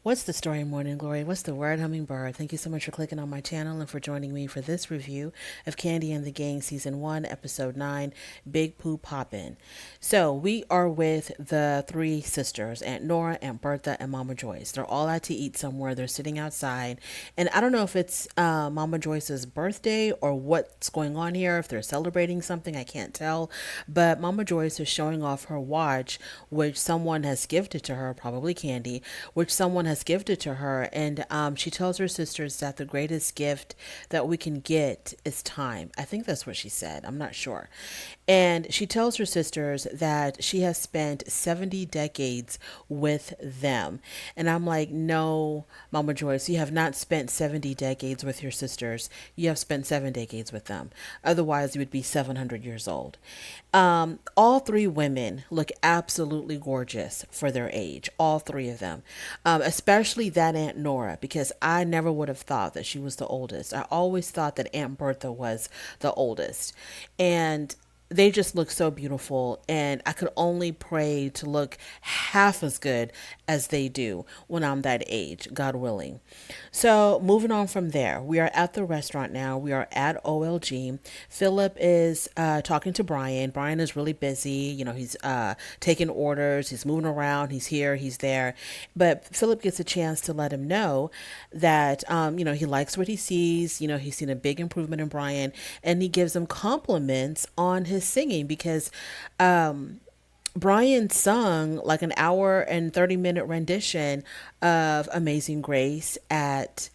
What's the story, Morning Glory? What's the word, Hummingbird? Thank you so much for clicking on my channel and for joining me for this review of Kandi and the Gang Season 1, Episode 9, Big Pooh Poppin'. So, we are with the three sisters, Aunt Nora, Aunt Bertha, and Mama Joyce. They're all out to eat somewhere. They're sitting outside. And I don't know if it's Mama Joyce's birthday or what's going on here, if they're celebrating something, I can't tell. But Mama Joyce is showing off her watch, which someone has gifted to her, probably Kandi, which someone has gifted to her. And she tells her sisters that the greatest gift that we can get is time. I think that's what she said. I'm not sure. And she tells her sisters that she has spent 70 decades with them. And I'm like, no, Mama Joyce, you have not spent 70 decades with your sisters. You have spent 7 decades with them. Otherwise, you would be 700 years old. All three women look absolutely gorgeous for their age. All three of them, especially that Aunt Nora, because I never would have thought that she was the oldest. I always thought that Aunt Bertha was the oldest. And they just look so beautiful, and I could only pray to look half as good as they do when I'm that age, God willing. So moving on from there, we are at the restaurant now. We are at OLG. Philip is talking to Brian. Brian is really busy. He's taking orders. He's moving around. He's here. He's there. But Philip gets a chance to let him know that he likes what he sees. He's seen a big improvement in Brian, and he gives him compliments on his singing because Brian sung like an hour and 30-minute rendition of Amazing Grace at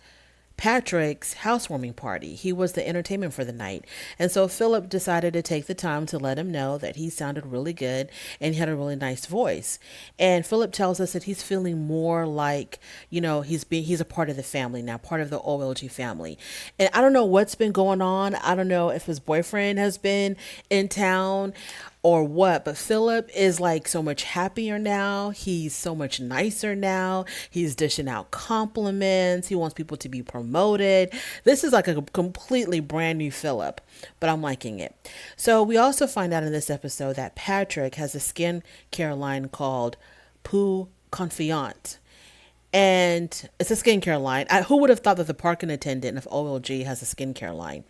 Patrick's housewarming party. He was the entertainment for the night. And so Philip decided to take the time to let him know that he sounded really good and he had a really nice voice. And Philip tells us that he's feeling more like, he's a part of the family now, part of the OLG family. And I don't know what's been going on. I don't know if his boyfriend has been in town or what, but Philip is like so much happier now. He's so much nicer now. He's dishing out compliments. He wants people to be promoted. This is like a completely brand new Philip, but I'm liking it. So we also find out in this episode that Patrick has a skincare line called Peau Confiant. And it's a skincare line. Who would have thought that the parking attendant of OLG has a skincare line?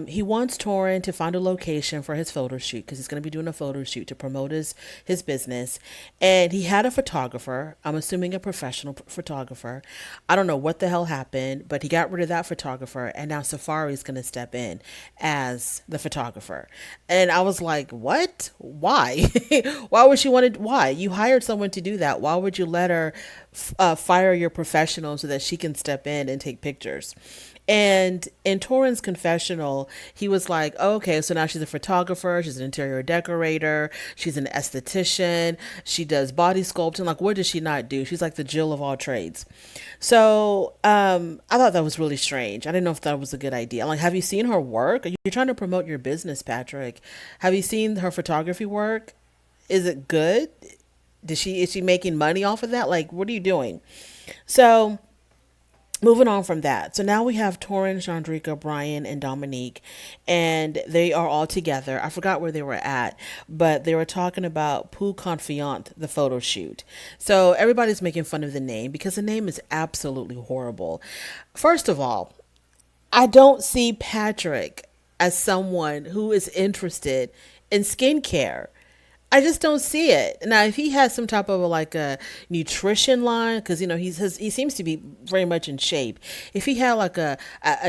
He wants Torin to find a location for his photo shoot because he's going to be doing a photo shoot to promote his business. And he had a photographer, I'm assuming a professional photographer. I don't know what the hell happened, but he got rid of that photographer. And now Safari's going to step in as the photographer. And I was like, what? Why? Why would she want to? Why? You hired someone to do that. Why would you let her fire your professional so that she can step in and take pictures? And in Torin's confessional, he was like, oh, okay, so now she's a photographer, she's an interior decorator, she's an esthetician, she does body sculpting. Like, what does she not do? She's like the Jill of all trades. So I thought that was really strange. I didn't know if that was a good idea. Like, have you seen her work? You're trying to promote your business, Patrick. Have you seen her photography work? Is it good? Is she making money off of that? Like, what are you doing? So moving on from that. So now we have Torin, Chandrika, Brian, and Dominique, and they are all together. I forgot where they were at, but they were talking about Peau Confiant, the photo shoot. So everybody's making fun of the name because the name is absolutely horrible. First of all, I don't see Patrick as someone who is interested in skincare. I just don't see it. Now, if he has some type of like a nutrition line, because he seems to be very much in shape. If he had like a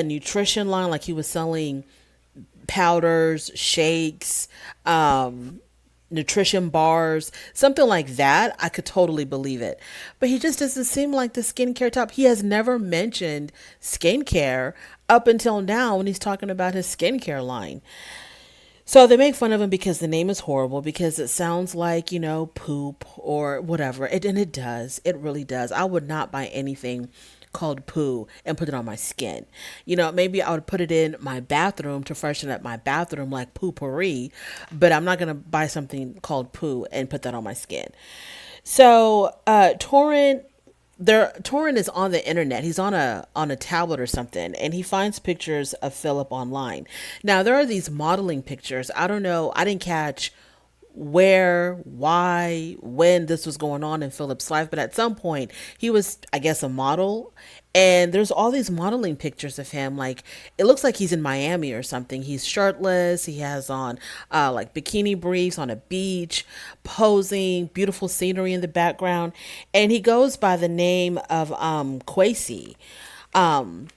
nutrition line, like he was selling powders, shakes, nutrition bars, something like that, I could totally believe it. But he just doesn't seem like the skincare top. He has never mentioned skincare up until now when he's talking about his skincare line. So they make fun of him because the name is horrible, because it sounds like, poop or whatever. And it does. It really does. I would not buy anything called poo and put it on my skin. Maybe I would put it in my bathroom to freshen up my bathroom like poo-pourri, but I'm not going to buy something called poo and put that on my skin. So Torin is on the internet. He's on a tablet or something, and he finds pictures of Philip online. Now there are these modeling pictures. I don't know. I didn't catch where, why, when this was going on in Philip's life, but at some point he was, I guess, a model. And there's all these modeling pictures of him. Like, it looks like he's in Miami or something. He's shirtless. He has on like bikini briefs on a beach, posing, beautiful scenery in the background. And he goes by the name of Quasi. Um,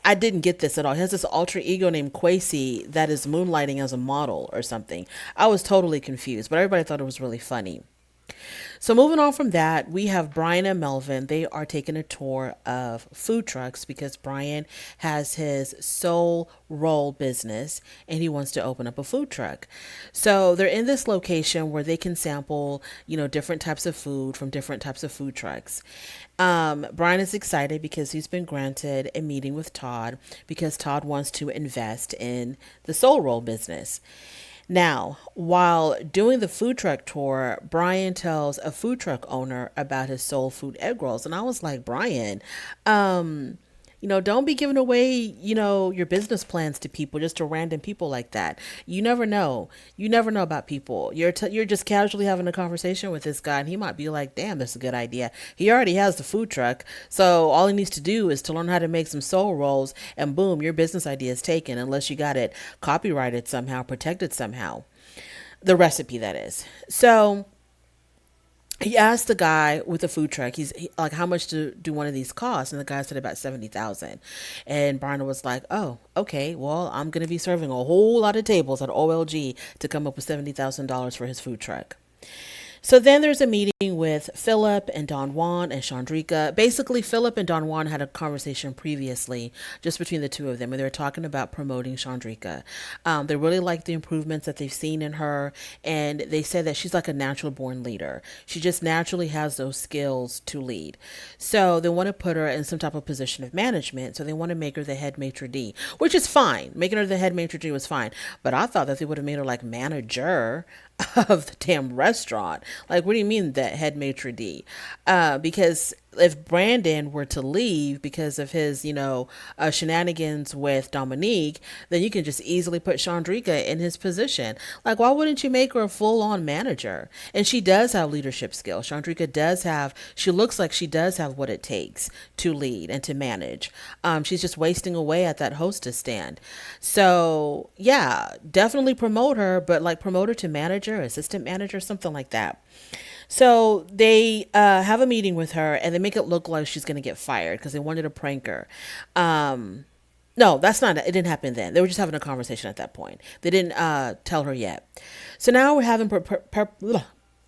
I didn't get this at all. He has this alter ego named Quasi that is moonlighting as a model or something. I was totally confused, but everybody thought it was really funny. So moving on from that, we have Brian and Melvin. They are taking a tour of food trucks because Brian has his soul roll business and he wants to open up a food truck. So they're in this location where they can sample, different types of food from different types of food trucks. Brian is excited because he's been granted a meeting with Todd because Todd wants to invest in the soul roll business. Now, while doing the food truck tour, Brian tells a food truck owner about his soul food egg rolls. And I was like, Brian, don't be giving away, your business plans to people, just to random people like that. You never know. You never know about people. You're just casually having a conversation with this guy, and he might be like, damn, that's a good idea. He already has the food truck. So all he needs to do is to learn how to make some soul rolls, and boom, your business idea is taken, unless you got it copyrighted somehow, protected somehow. The recipe, that is. So he asked the guy with the food truck, like, how much do one of these cost? And the guy said about 70,000. And Barner was like, oh, okay, well, I'm going to be serving a whole lot of tables at OLG to come up with $70,000 for his food truck. So then there's a meeting with Philip and Don Juan and Chandrika. Basically, Philip and Don Juan had a conversation previously just between the two of them, and they were talking about promoting Chandrika. They really like the improvements that they've seen in her, and they said that she's like a natural born leader. She just naturally has those skills to lead. So they want to put her in some type of position of management. So they want to make her the head maitre d', which is fine. Making her the head maitre d' was fine. But I thought that they would have made her like manager of the damn restaurant. Like, what do you mean that head maitre d'? Because if Brandon were to leave because of his, shenanigans with Dominique, then you can just easily put Chandrika in his position. Like, why wouldn't you make her a full-on manager? And she does have leadership skills. She looks like she does have what it takes to lead and to manage. She's just wasting away at that hostess stand. So, yeah, definitely promote her, but like promote her to manager, assistant manager, something like that. So they have a meeting with her and they make it look like she's going to get fired because they wanted to prank her. No, that's not, it didn't happen then. They were just having a conversation at that point. They didn't tell her yet. So now we're having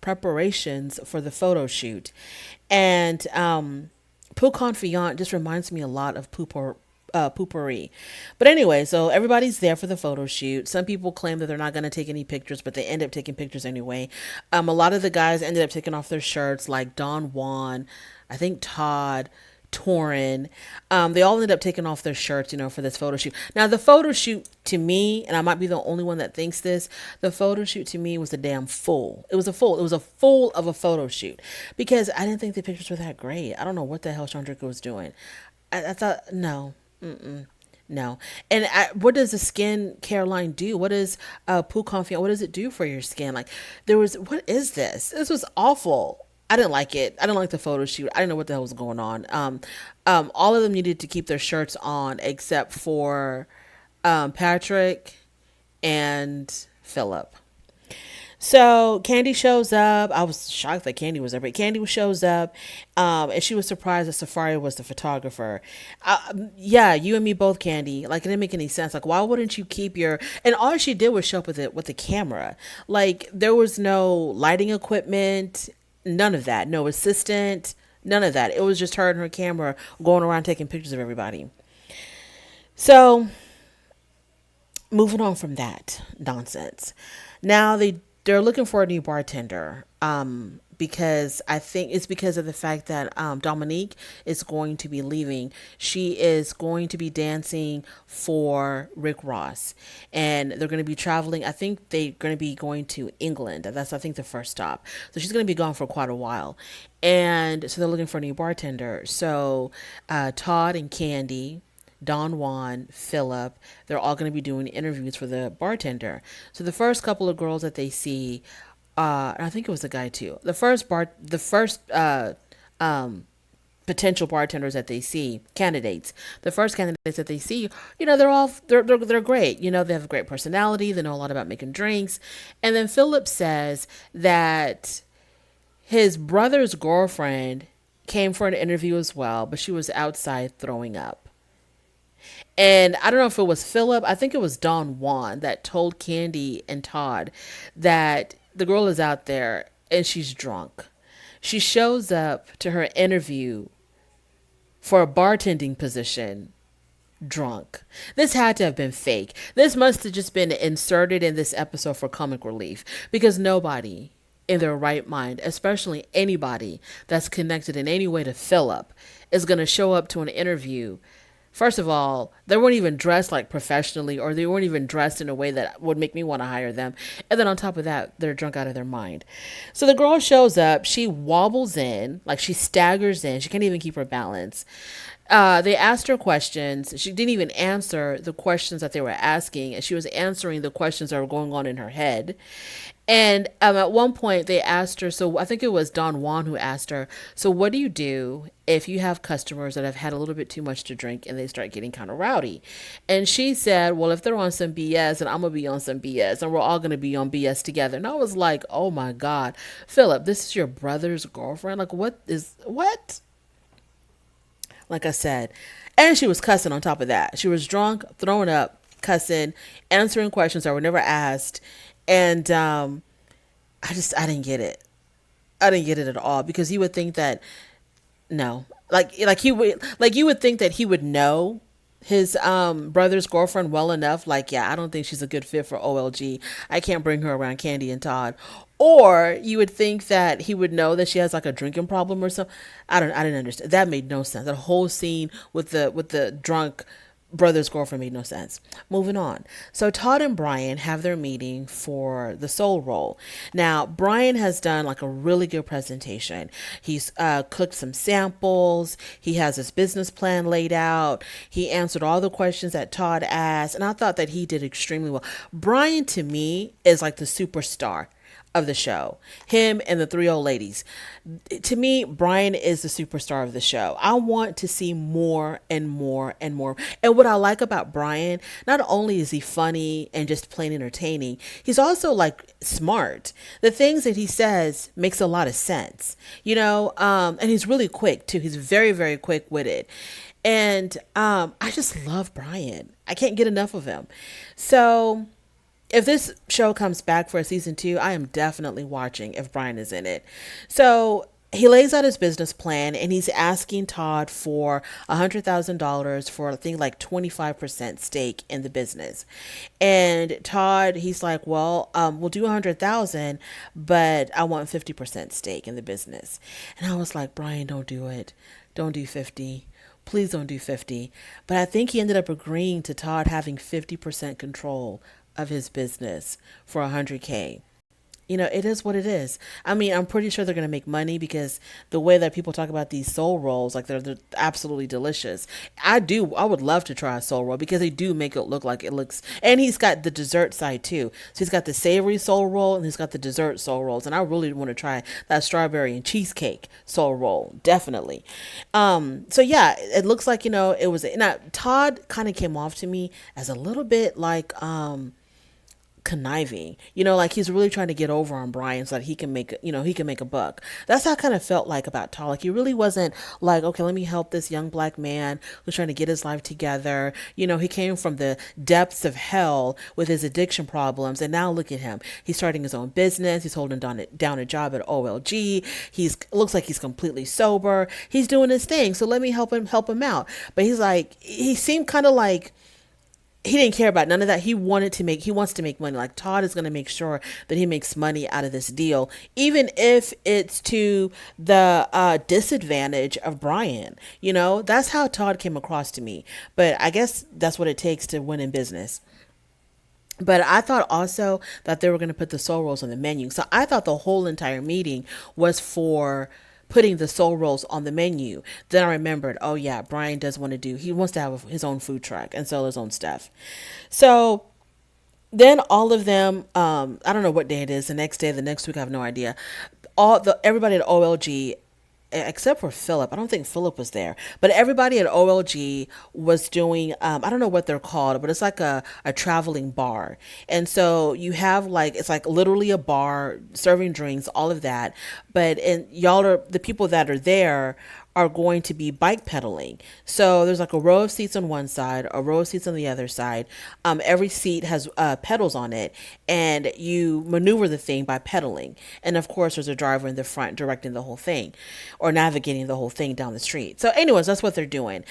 preparations for the photo shoot. And Peau Confidant just reminds me a lot of Poopery. But anyway, so everybody's there for the photo shoot. Some people claim that they're not going to take any pictures, but they end up taking pictures anyway. A lot of the guys ended up taking off their shirts, like Don Juan, I think Todd, Torin. They all ended up taking off their shirts, for this photo shoot. Now, the photo shoot to me, and I might be the only one that thinks this, the photo shoot to me was a damn fool. It was a fool of a photo shoot because I didn't think the pictures were that great. I don't know what the hell Chandrika was doing. I thought, no. Mm-mm. No. And what does the skin care line do? What does Peau Confidant, what does it do for your skin? Like, what is this? This was awful. I didn't like it. I didn't like the photo shoot. I didn't know what the hell was going on. All of them needed to keep their shirts on except for Patrick and Philip. So Kandi shows up. I was shocked that Kandi was there, but Kandi shows up, and she was surprised that Safari was the photographer. Yeah, you and me both, Kandi. Like, it didn't make any sense. Like, why wouldn't you keep your? And all she did was show up with the camera. Like, there was no lighting equipment, none of that. No assistant, none of that. It was just her and her camera going around taking pictures of everybody. So, moving on from that nonsense. Now they're looking for a new bartender because I think it's because of the fact that Dominique is going to be leaving. She is going to be dancing for Rick Ross, and they're going to be traveling. I think they're going to be going to England. That's, I think, the first stop. So she's going to be gone for quite a while. And so they're looking for a new bartender. So Todd and Kandi, Don Juan, Philip, they're all going to be doing interviews for the bartender. So the first couple of girls that they see and I think it was a guy too. The first potential bartenders that they see, candidates, the first candidates that they see, they're great. They have a great personality. They know a lot about making drinks. And then Philip says that his brother's girlfriend came for an interview as well, but she was outside throwing up. And I don't know if it was Philip, I think it was Don Juan that told Kandi and Todd that the girl is out there and she's drunk. She shows up to her interview for a bartending position drunk. This had to have been fake. This must have just been inserted in this episode for comic relief because nobody in their right mind, especially anybody that's connected in any way to Philip, is going to show up to an interview. First of all, they weren't even dressed like professionally, or they weren't even dressed in a way that would make me want to hire them. And then on top of that, they're drunk out of their mind. So the girl shows up, she wobbles in, like she staggers in, she can't even keep her balance. They asked her questions. She didn't even answer the questions that they were asking, and she was answering the questions that were going on in her head. And at one point, they asked her, so I think it was Don Juan who asked her, so what do you do if you have customers that have had a little bit too much to drink and they start getting kind of rowdy? And she said, well, if they're on some BS, and I'm going to be on some BS, and we're all going to be on BS together. And I was like, oh my God, Philip, this is your brother's girlfriend? Like, what? Like I said, and she was cussing on top of that. She was drunk, throwing up, cussing, answering questions that were never asked. And I didn't get it. I didn't get it at all, because you would think that, no, you would think that he would know his brother's girlfriend well enough. Like, yeah, I don't think she's a good fit for OLG. I can't bring her around Kandi and Todd. Or you would think that he would know that she has like a drinking problem or something. I didn't understand. That made no sense. That whole scene with the drunk brother's girlfriend made no sense. Moving on. So Todd and Brian have their meeting for the soul roll. Now, Brian has done like a really good presentation. He's cooked some samples. He has his business plan laid out. He answered all the questions that Todd asked. And I thought that he did extremely well. Brian, to me, is like the superstar of the show. Him and the three old ladies. To me, Brian is the superstar of the show. I want to see more and more and more. And what I like about Brian, not only is he funny and just plain entertaining, he's also like smart. The things that he says makes a lot of sense, and he's really quick too. He's very, very quick witted. And I just love Brian. I can't get enough of him. So if this show comes back for a season 2, I am definitely watching if Brian is in it. So he lays out his business plan, and he's asking Todd for $100,000 for, I think, like 25% stake in the business. And Todd, he's like, well, we'll do 100,000, but I want 50% stake in the business. And I was like, Brian, don't do it. Don't do 50. Please don't do 50. But I think he ended up agreeing to Todd having 50% control of his business for 100K. It is what it is. I mean, I'm pretty sure they're going to make money, because the way that people talk about these soul rolls, like they're absolutely delicious. I would love to try a soul roll, because they do make it look like it looks, and he's got the dessert side too. So he's got the savory soul roll and he's got the dessert soul rolls. And I really want to try that strawberry and cheesecake soul roll. Definitely. So yeah, it looks like, it was, now Todd kind of came off to me as a little bit like, conniving, like he's really trying to get over on Brian so that he can make a buck. That's how I kind of felt like about Todd. Like, he really wasn't like, okay, let me help this young black man who's trying to get his life together. He came from the depths of hell with his addiction problems, and now look at him. He's starting his own business. He's holding down a job at OLG. Looks like he's completely sober. He's doing his thing. So let me help him out. But he seemed kind of like he didn't care about none of that. He wants to make money. Like, Todd is going to make sure that he makes money out of this deal, even if it's to the disadvantage of Brian. That's how Todd came across to me. But I guess that's what it takes to win in business. But I thought also that they were going to put the soul rolls on the menu. So I thought the whole entire meeting was for putting the soul rolls on the menu. Then I remembered, oh yeah, Brian he wants to have his own food truck and sell his own stuff. So Then all of them, I don't know what day it is, the next day, the next week, I have no idea. Everybody at OLG, except for Philip. I don't think Philip was there, but everybody at OLG was doing, I don't know what they're called, but it's like a traveling bar. And so you have like, it's like literally a bar serving drinks, all of that. But, and y'all are, the people that are there are going to be bike pedaling. So there's like a row of seats on one side, a row of seats on the other side. Every seat has pedals on it, and you maneuver the thing by pedaling. And of course, there's a driver in the front directing the whole thing or navigating the whole thing down the street. So, anyways, that's what they're doing.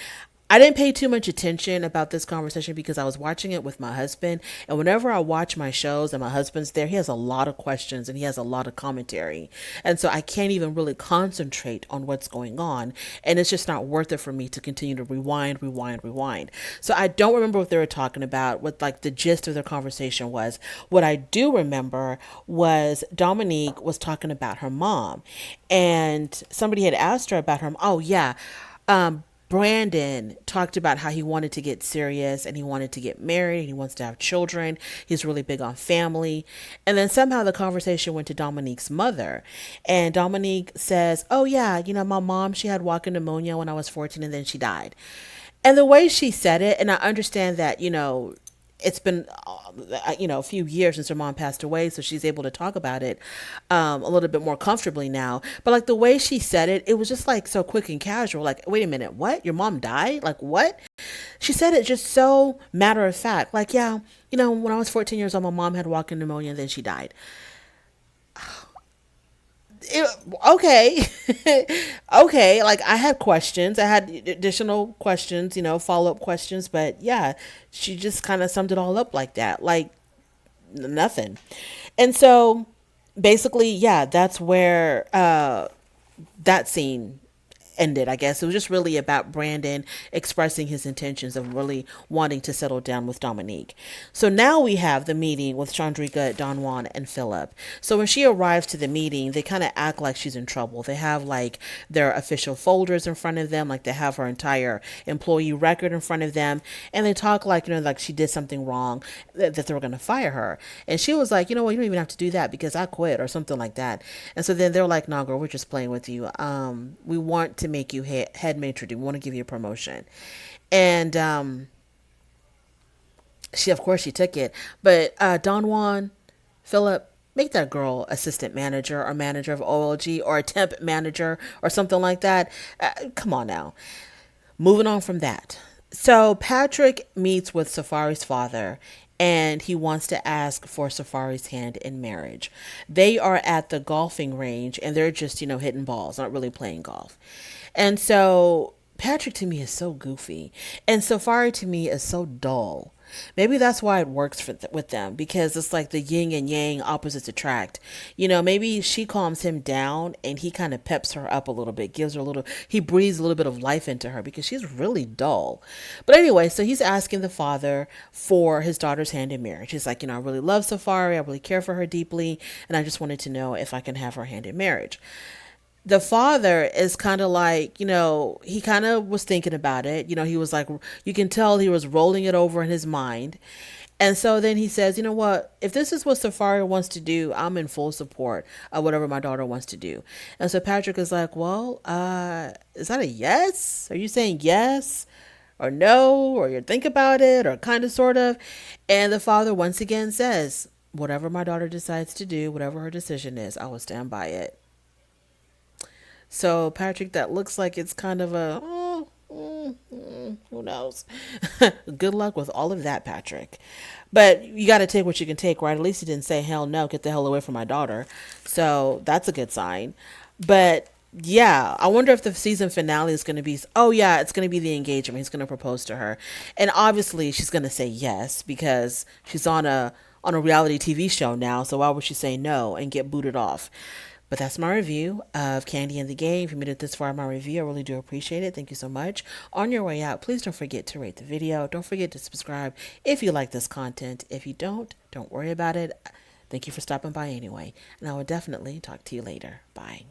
I didn't pay too much attention about this conversation because I was watching it with my husband. And whenever I watch my shows and my husband's there, he has a lot of questions and he has a lot of commentary. And so I can't even really concentrate on what's going on. And it's just not worth it for me to continue to rewind, rewind, rewind. So I don't remember what they were talking about, what like the gist of their conversation was. What I do remember was Dominique was talking about her mom. And somebody had asked her about her. Oh, yeah. Brandon talked about how he wanted to get serious and he wanted to get married and he wants to have children. He's really big on family. And then somehow the conversation went to Dominique's mother. And Dominique says, "Oh, yeah, my mom, she had walking pneumonia when I was 14 and then she died." And the way she said it, and I understand that, it's been a few years since her mom passed away, so she's able to talk about it a little bit more comfortably now. But like the way she said it, it was just like so quick and casual. Like, wait a minute, what? Your mom died? Like, what? She said it just so matter of fact. Like, yeah, when I was 14 years old, my mom had walking pneumonia and then she died. Okay. Okay, like I had questions, I had additional questions, follow-up questions, but yeah, she just kind of summed it all up like that, like nothing. And so basically, yeah, that's where that scene ended, I guess. It was just really about Brandon expressing his intentions of really wanting to settle down with Dominique. So now we have the meeting with Chandrika, Don Juan, and Philip. So when she arrives to the meeting, they kind of act like she's in trouble. They have like their official folders in front of them, like they have her entire employee record in front of them, and they talk like, like she did something wrong, that they were going to fire her. And she was like, well, you don't even have to do that because I quit or something like that. And so then they're like, "No, girl, we're just playing with you. We want to make you head maitre d'. We want to give you a promotion." And of course, she took it. But Don Juan, Philip, make that girl assistant manager or manager of OLG or a temp manager or something like that. Come on now. Moving on from that. So Patrick meets with Safari's father and he wants to ask for Safari's hand in marriage. They are at the golfing range and they're just, hitting balls, not really playing golf. And so Patrick to me is so goofy and Safari to me is so dull. Maybe that's why it works with them because it's like the yin and yang, opposites attract. Maybe she calms him down and he kind of peps her up a little bit, he breathes a little bit of life into her because she's really dull. But anyway, so he's asking the father for his daughter's hand in marriage. He's like, I really love Safari. I really care for her deeply. And I just wanted to know if I can have her hand in marriage. The father is kind of like, he kind of was thinking about it. He was like, you can tell he was rolling it over in his mind. And so then he says, what, if this is what Safari wants to do, I'm in full support of whatever my daughter wants to do. And so Patrick is like, well, is that a yes? Are you saying yes or no, or you think about it or kind of sort of? And the father once again says, whatever my daughter decides to do, whatever her decision is, I will stand by it. So Patrick, that looks like it's kind of a who knows. Good luck with all of that, Patrick. But you got to take what you can take, right? At least he didn't say hell no, get the hell away from my daughter. So that's a good sign. But yeah, I wonder if the season finale is going to be, oh yeah, it's going to be the engagement. He's going to propose to her. And obviously she's going to say yes because she's on a reality TV show now. So why would she say no and get booted off? But that's my review of Kandi and the Gang. If you made it this far in my review, I really do appreciate it. Thank you so much. On your way out, please don't forget to rate the video. Don't forget to subscribe if you like this content. If you don't worry about it. Thank you for stopping by anyway. And I will definitely talk to you later. Bye.